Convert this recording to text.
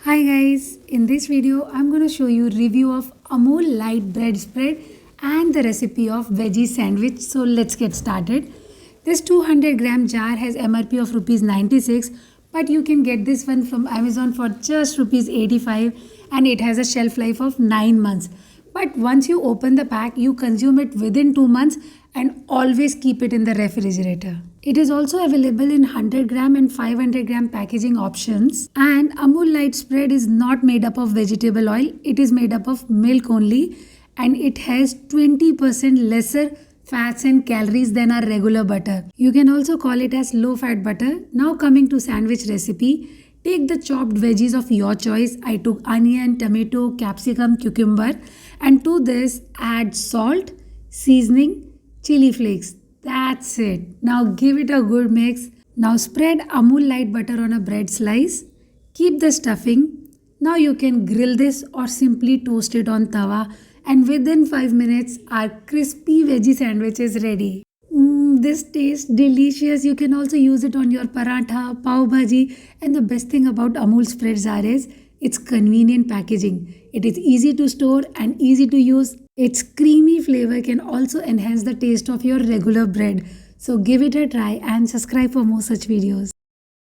Hi guys, in this video I'm going to show you review of Amul Lite bread spread and the recipe of veggie sandwich. So let's get started. This 200-gram jar has MRP of rupees 96, but you can get this one from Amazon for just rupees 85 and it has a shelf life of 9 months. But once you open the pack, you consume it within 2 months and always keep it in the refrigerator. It is also available in 100-gram and 500-gram packaging options. And Amul Lite spread is not made up of vegetable oil. It is made up of milk only and it has 20% lesser fats and calories than our regular butter. You can also call it as low-fat butter. Now coming to sandwich recipe. Take the chopped veggies of your choice. I took onion, tomato, capsicum, cucumber, and to this add salt, seasoning, chili flakes. That's it. Now give it a good mix. Now spread Amul Lite butter on a bread slice. Keep the stuffing. Now you can grill this or simply toast it on tawa, and within 5 minutes our crispy veggie sandwich is ready. This tastes delicious. You can also use it on your paratha, pav bhaji, and the best thing about Amul spreads is its convenient packaging. It is easy to store and easy to use. Its creamy flavor can also enhance the taste of your regular bread. So give it a try and subscribe for more such videos.